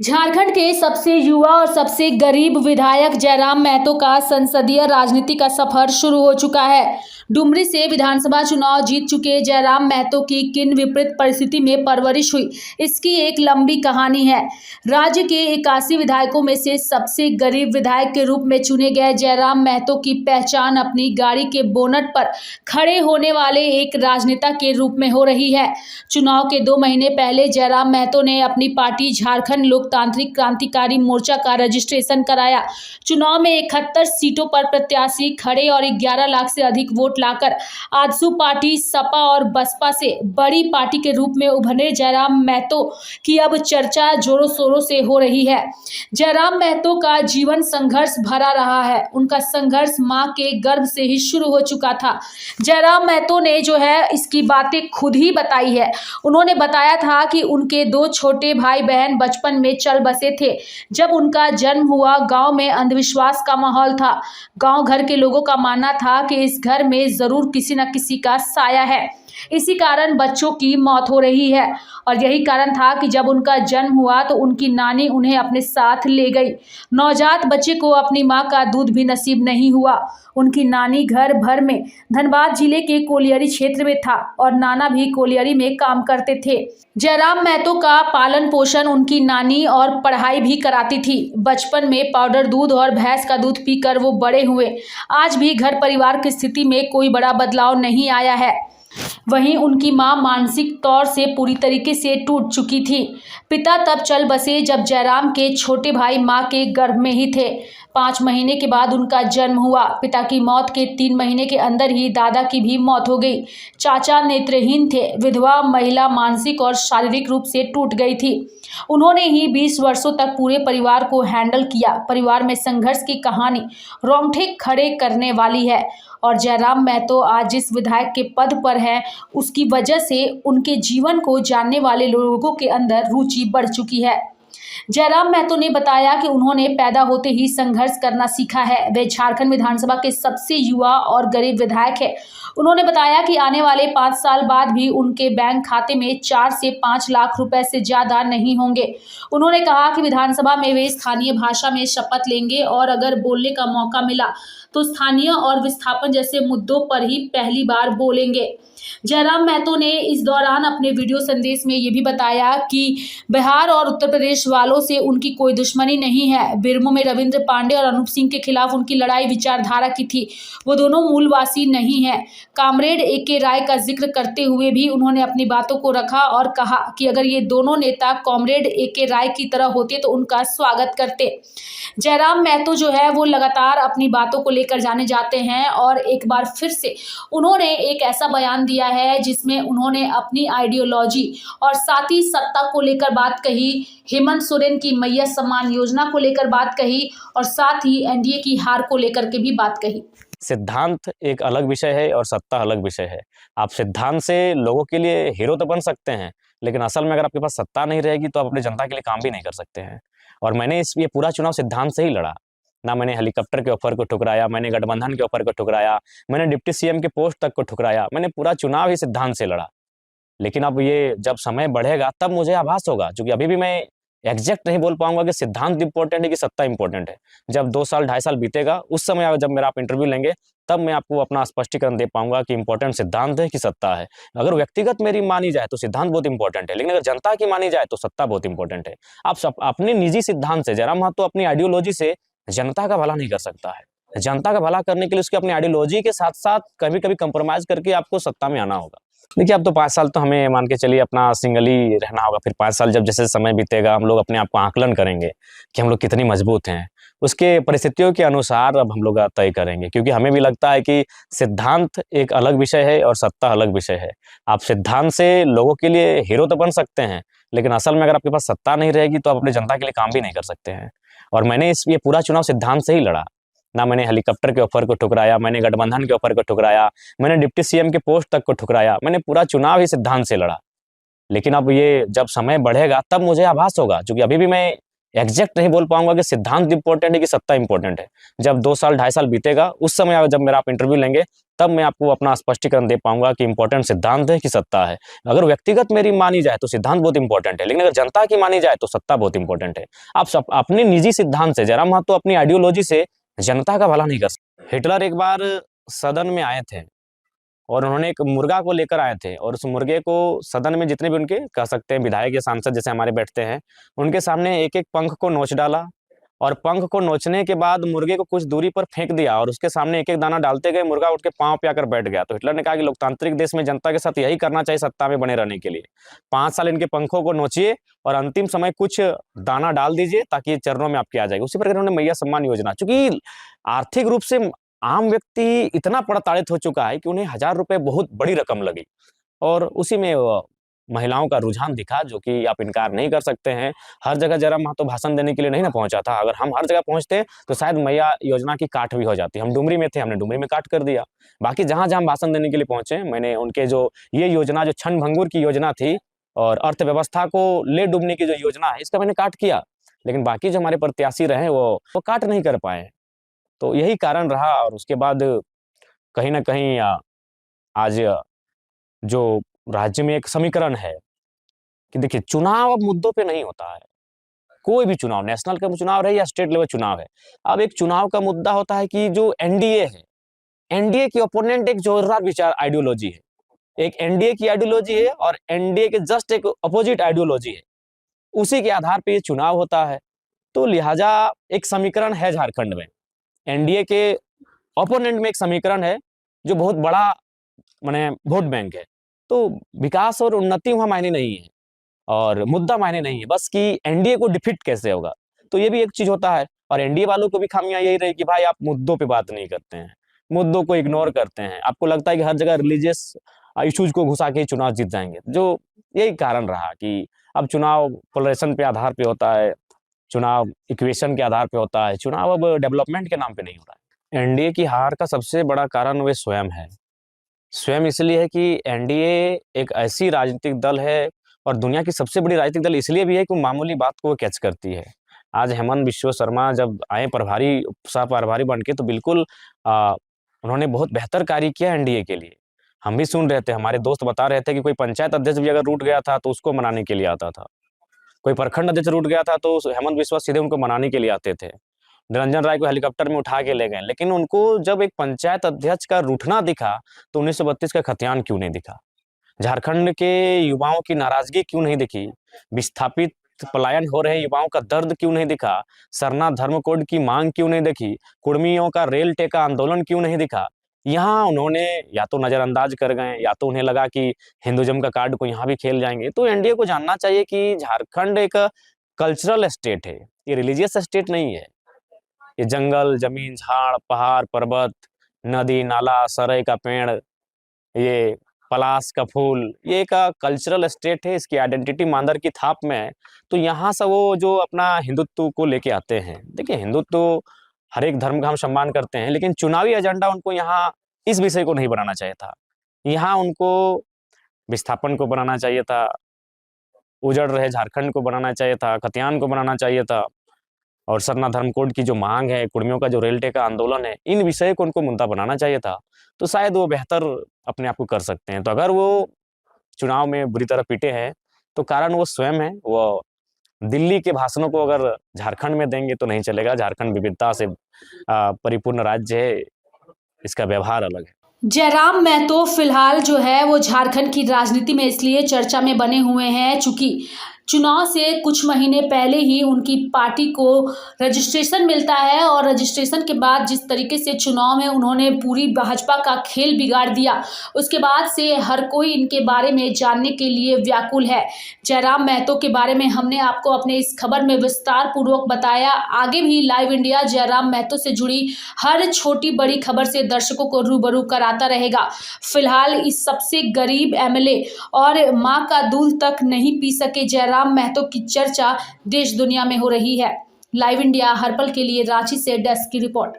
झारखंड के सबसे युवा और सबसे गरीब विधायक जयराम महतो का संसदीय राजनीति का सफर शुरू हो चुका है। डुमरी से विधानसभा चुनाव जीत चुके जयराम महतो की किन विपरीत परिस्थिति में परवरिश हुई, इसकी एक लंबी कहानी है। राज्य के 81 विधायकों में से सबसे गरीब विधायक के रूप में चुने गए जयराम महतो की पहचान अपनी गाड़ी के बोनट पर खड़े होने वाले एक राजनेता के रूप में हो रही है। चुनाव के 2 महीने पहले जयराम महतो ने अपनी पार्टी झारखंड लोकतांत्रिक क्रांतिकारी मोर्चा का रजिस्ट्रेशन कराया। चुनाव में 71 सीटों पर प्रत्याशी खड़े और 11 लाख से अधिक वोट लाकर आजसू पार्टी सपा और बसपा से बड़ी पार्टी के रूप में उभरे जयराम महतो की अब चर्चा जोरों शोरों से हो रही है। जयराम महतो का जीवन संघर्ष भरा रहा है। उनका संघर्ष मां के गर्भ से ही शुरू हो चुका था। जयराम महतो ने जो है इसकी बातें खुद ही बताई है। उन्होंने बताया था कि उनके 2 छोटे भाई बहन बचपन में चल बसे थे। जब उनका जन्म हुआ, गांव में अंधविश्वास का माहौल था। गांव घर के लोगों का मानना था कि इस घर में जरूर किसी न किसी का साया है, इसी कारण बच्चों की मौत हो रही है। और यही कारण था कि जब उनका जन्म हुआ तो उनकी नानी उन्हें अपने साथ ले गई। नवजात बच्चे को अपनी मां का दूध भी नसीब नहीं हुआ। उनकी नानी घर भर में धनबाद जिले के कोलियरी क्षेत्र में था और नाना भी कोलियरी में काम करते थे। जयराम महतो का पालन पोषण उनकी नानी और पढ़ाई भी कराती थी। बचपन में पाउडर दूध और भैंस का दूध पीकर वो बड़े हुए। आज भी घर परिवार की स्थिति में कोई बड़ा बदलाव नहीं आया है। वहीं उनकी मां मानसिक तौर से पूरी तरीके से टूट चुकी थी। पिता तब चल बसे जब जयराम के छोटे भाई मां के गर्भ में ही थे। 5 महीने के बाद उनका जन्म हुआ। पिता की मौत के 3 महीने के अंदर ही दादा की भी मौत हो गई। चाचा नेत्रहीन थे। विधवा महिला मानसिक और शारीरिक रूप से टूट गई थी। उन्होंने ही 20 वर्षों तक पूरे परिवार को हैंडल किया। परिवार में संघर्ष की कहानी रोंगटे खड़े करने वाली है। और जयराम महतो आज जिस विधायक के पद पर है, उसकी वजह से उनके जीवन को जानने वाले लोगों के अंदर रुचि बढ़ चुकी है। जयराम महतो ने बताया कि उन्होंने पैदा होते ही संघर्ष करना सीखा है। वे झारखंड विधानसभा के सबसे युवा और गरीब विधायक है। उन्होंने बताया कि आने वाले 5 साल बाद भी उनके बैंक खाते में 4 से 5 लाख रुपए से ज्यादा नहीं होंगे। उन्होंने कहा कि विधानसभा में वे स्थानीय भाषा में शपथ लेंगे और अगर बोलने का मौका मिला तो स्थानीय और विस्थापन जैसे मुद्दों पर ही पहली बार बोलेंगे। जयराम महतो ने इस दौरान अपने वीडियो संदेश में ये भी बताया कि बिहार और उत्तर प्रदेश वालों से उनकी कोई दुश्मनी नहीं है। बिरमो में रविंद्र पांडे और अनूप सिंह के खिलाफ उनकी लड़ाई विचारधारा की थी। वो दोनों मूलवासी नहीं हैं। कॉमरेड AK राय का जिक्र करते हुए भी उन्होंने अपनी बातों को रखा और कहा कि अगर ये दोनों नेता कॉमरेड AK राय की तरह होते तो उनका स्वागत करते। जयराम महतो जो है वो लगातार अपनी बातों को लेकर जाने जाते हैं और एक बार फिर से उन्होंने एक ऐसा बयान दिया है जिसमें उन्होंने अपनी आइडियोलॉजी और साथ ही सत्ता को लेकर बात कही, हेमंत सोरेन की मैया सम्मान योजना को लेकर बात कही और साथ ही NDA की हार को लेकर के भी बात कही। सिद्धांत एक अलग विषय है और सत्ता अलग विषय है। आप सिद्धांत से लोगों के लिए हीरो तो बन सकते हैं, लेकिन असल में अगर आपके पास सत्ता नहीं रहेगी तो आप अपनी जनता के लिए काम भी नहीं कर सकते हैं। और मैंने ये पूरा चुनाव सिद्धांत से ही लड़ा। ना मैंने हेलीकॉप्टर के ऑफर को ठुकराया, मैंने गठबंधन के ऑफर को ठुकराया, मैंने डिप्टी CM के पोस्ट तक को ठुकराया। मैंने पूरा चुनाव ही सिद्धांत से लड़ा। लेकिन अब ये जब समय बढ़ेगा तब मुझे आभास होगा, क्योंकि अभी भी मैं एग्जैक्ट नहीं बोल पाऊंगा कि सिद्धांत इंपॉर्टेंट है कि सत्ता इंपॉर्टेंट है। जब 2 साल 2.5 साल बीतेगा, उस समय जब मेरा आप इंटरव्यू लेंगे, तब मैं आपको अपना स्पष्टीकरण दे पाऊंगा कि इंपॉर्टेंट सिद्धांत है कि सत्ता है। अगर व्यक्तिगत मेरी मानी जाए तो सिद्धांत बहुत इंपॉर्टेंट है, लेकिन अगर जनता की मानी जाए तो सत्ता बहुत इंपॉर्टेंट है। आप अपने निजी सिद्धांत से, जयराम महतो अपनी आइडियोलॉजी से जनता का भला नहीं कर सकता है। जनता का भला करने के लिए उसकी अपनी आइडियोलॉजी के साथ साथ कभी कभी कंप्रोमाइज करके आपको सत्ता में आना होगा। देखिए, अब तो 5 साल तो हमें मान के चलिए अपना सिंगली रहना होगा। फिर 5 साल जब जैसे समय बीतेगा, हम लोग अपने आप को आकलन करेंगे कि हम लोग कितनी मजबूत हैं। उसके परिस्थितियों के अनुसार अब हम लोग तय करेंगे, क्योंकि हमें भी लगता है कि सिद्धांत एक अलग विषय है और सत्ता अलग विषय है। आप सिद्धांत से लोगों के लिए हीरो तो बन सकते हैं, लेकिन असल में अगर आपके पास सत्ता नहीं रहेगी तो आप अपनी जनता के लिए काम भी नहीं कर सकते हैं। और मैंने ये पूरा चुनाव सिद्धांत से ही लड़ा। ना मैंने हेलीकॉप्टर के ऑफर को ठुकराया, मैंने गठबंधन के ऑफर को ठुकराया, मैंने डिप्टी CM के पोस्ट तक को ठुकराया। मैंने पूरा चुनाव ही सिद्धांत से लड़ा। लेकिन अब ये जब समय बढ़ेगा तब मुझे आभास होगा, क्योंकि अभी भी मैं एग्जैक्ट नहीं बोल पाऊंगा कि सिद्धांत इंपॉर्टेंट है कि सत्ता इंपॉर्टेंट है। जब 2 साल 2.5 साल बीतेगा, उस समय जब मेरा आप इंटरव्यू लेंगे, तब मैं आपको अपना स्पष्टीकरण दे पाऊंगा कि इंपॉर्टेंट सिद्धांत है कि सत्ता है। अगर व्यक्तिगत मेरी मानी जाए तो सिद्धांत बहुत इंपॉर्टेंट है, लेकिन अगर जनता की मानी जाए तो सत्ता बहुत इंपॉर्टेंट है। आप अपने निजी सिद्धांत से, जयराम महतो अपनी आइडियोलॉजी से जनता का भला नहीं कर सकते। हिटलर एक बार सदन में आए थे और उन्होंने एक मुर्गा को लेकर आए थे, और उस मुर्गे को सदन में जितने भी उनके कह सकते हैं विधायक या सांसद जैसे हमारे बैठते हैं, उनके सामने एक एक पंख को नोच डाला, और पंख को नोचने के बाद मुर्गे को कुछ दूरी पर फेंक दिया, और उसके सामने एक एक दाना डालते गए, मुर्गा उठ के पांव पे आकर बैठ गया। तो हिटलर ने कहा कि लोकतांत्रिक देश में जनता के साथ यही करना चाहिए सत्ता में बने रहने के लिए। 5 साल इनके पंखों को नोचिए और अंतिम समय कुछ दाना डाल दीजिए ताकि ये चरणों में आपके आ जाएगा। उसी प्रकार उन्होंने मैया सम्मान योजना, चूंकि आर्थिक रूप से आम व्यक्ति इतना प्रताड़ित हो चुका है कि उन्हें 1000 रुपए बहुत बड़ी रकम लगी, और उसी में महिलाओं का रुझान दिखा, जो कि आप इनकार नहीं कर सकते हैं। हर जगह जयराम महतो भाषण देने के लिए नहीं ना पहुंचा था। अगर हम हर जगह पहुंचते तो शायद मैया योजना की काट भी हो जाती। हम डुमरी में थे, हमने डुमरी में काट कर दिया। बाकी जहां जहां भाषण देने के लिए पहुंचे, मैंने उनके जो ये योजना, जो क्षण भंगुर की योजना थी और अर्थव्यवस्था को ले डूबने की जो योजना है, इसका मैंने काट किया। लेकिन बाकी जो हमारे प्रत्याशी रहे वो काट नहीं कर पाए। तो यही कारण रहा, और उसके बाद कहीं ना कहीं आज जो राज्य में एक समीकरण है कि देखिए, चुनाव अब मुद्दों पे नहीं होता है। कोई भी चुनाव, नेशनल का चुनाव रहे या स्टेट लेवल चुनाव है, अब एक चुनाव का मुद्दा होता है कि जो एनडीए है, एनडीए की ओपोनेंट एक जोरदार विचार आइडियोलॉजी है। एक एनडीए की आइडियोलॉजी है और एनडीए के जस्ट एक अपोजिट आइडियोलॉजी है। उसी के आधार पर ये चुनाव होता है। तो लिहाजा एक समीकरण है झारखंड में, एनडीए के ओपोनेंट में एक समीकरण है जो बहुत बड़ा माने वोट बैंक है। तो विकास और उन्नति वहां मायने नहीं है, और मुद्दा मायने नहीं है, बस कि एनडीए को डिफीट कैसे होगा। तो ये भी एक चीज होता है। और एनडीए वालों को भी खामियां यही रही कि भाई आप मुद्दों पे बात नहीं करते हैं, मुद्दों को इग्नोर करते हैं। आपको लगता है कि हर जगह रिलीजियस इश्यूज को घुसा के चुनाव जीत जाएंगे। जो यही कारण रहा कि अब चुनाव पोलराइजेशन पे आधार पे होता है, चुनाव इक्वेशन के आधार पे होता है, चुनाव अब डेवलपमेंट के नाम पे नहीं हो रहा है। एनडीए की हार का सबसे बड़ा कारण वे स्वयं है। स्वयं इसलिए है कि एनडीए एक ऐसी राजनीतिक दल है, और दुनिया की सबसे बड़ी राजनीतिक दल इसलिए भी है कि वो मामूली बात को कैच करती है। आज हेमंत बिश्व शर्मा जब आए प्रभारी, सह प्रभारी बन के, तो बिल्कुल उन्होंने बहुत बेहतर कार्य किया एनडीए के लिए। हम भी सुन रहे थे, हमारे दोस्त बता रहे थे कि कोई पंचायत अध्यक्ष भी अगर रूठ गया था तो उसको मनाने के लिए आता था, कोई प्रखंड अध्यक्ष रूठ गया था तो हेमंत बिश्वा सीधे उनको मनाने के लिए आते थे। निरंजन राय को हेलीकॉप्टर में उठा के ले गए। लेकिन उनको जब एक पंचायत अध्यक्ष का रूठना दिखा तो 1932 का खतियान क्यों नहीं दिखा? झारखंड के युवाओं की नाराजगी क्यों नहीं दिखी? विस्थापित पलायन हो रहे युवाओं का दर्द क्यों नहीं दिखा? सरना धर्म कोड की मांग क्यों नहीं दिखी? कुर्मियों का रेल टेका आंदोलन क्यों नहीं दिखा? यहाँ उन्होंने या तो नजरअंदाज कर गए, या तो उन्हें लगा कि हिंदुइज्म का कार्ड को यहाँ भी खेल जाएंगे। तो एनडीए को जानना चाहिए कि झारखंड एक कल्चरल स्टेट है, ये रिलीजियस स्टेट नहीं है। ये जंगल, जमीन, झाड़, पहाड़, पर्वत, नदी, नाला, सरई का पेड़, ये पलाश का फूल, ये एक कल्चरल स्टेट है। इसकी आइडेंटिटी मांदर की थाप में है। तो यहाँ से वो जो अपना हिंदुत्व को लेके आते हैं, देखिए हिंदुत्व हर एक धर्म का हम सम्मान करते हैं, लेकिन चुनावी एजेंडा उनको यहाँ इस विषय को नहीं बनाना चाहिए था। यहाँ उनको विस्थापन को बनाना चाहिए था, उजड़ रहे झारखंड को बनाना चाहिए था, खतियान को बनाना चाहिए था, और सरना धर्म कोड की जो मांग है, कुर्मियों का जो रेल टेका आंदोलन है, इन विषय को उनको मुद्दा बनाना चाहिए था। तो शायद वो बेहतर अपने आप को कर सकते हैं। तो अगर वो चुनाव में बुरी तरह पिटे हैं तो कारण वो स्वयं है। वो दिल्ली के भाषणों को अगर झारखंड में देंगे तो नहीं चलेगा। झारखंड विविधता से परिपूर्ण राज्य है, इसका व्यवहार अलग है। जयराम महतो फिलहाल जो है वो झारखंड की राजनीति में इसलिए चर्चा में बने हुए हैं चूंकि चुनाव से कुछ महीने पहले ही उनकी पार्टी को रजिस्ट्रेशन मिलता है, और रजिस्ट्रेशन के बाद जिस तरीके से चुनाव में उन्होंने पूरी भाजपा का खेल बिगाड़ दिया, उसके बाद से हर कोई इनके बारे में जानने के लिए व्याकुल है। जयराम महतो के बारे में हमने आपको अपने इस खबर में विस्तार पूर्वक बताया। आगे भी लाइव इंडिया जयराम महतो से जुड़ी हर छोटी बड़ी खबर से दर्शकों को रूबरू कराता रहेगा। फिलहाल इस सबसे गरीब एमएलए और मां का दूध तक नहीं पी सके जयराम महतो की चर्चा देश दुनिया में हो रही है। लाइव इंडिया हर पल के लिए रांची से डेस्क की रिपोर्ट।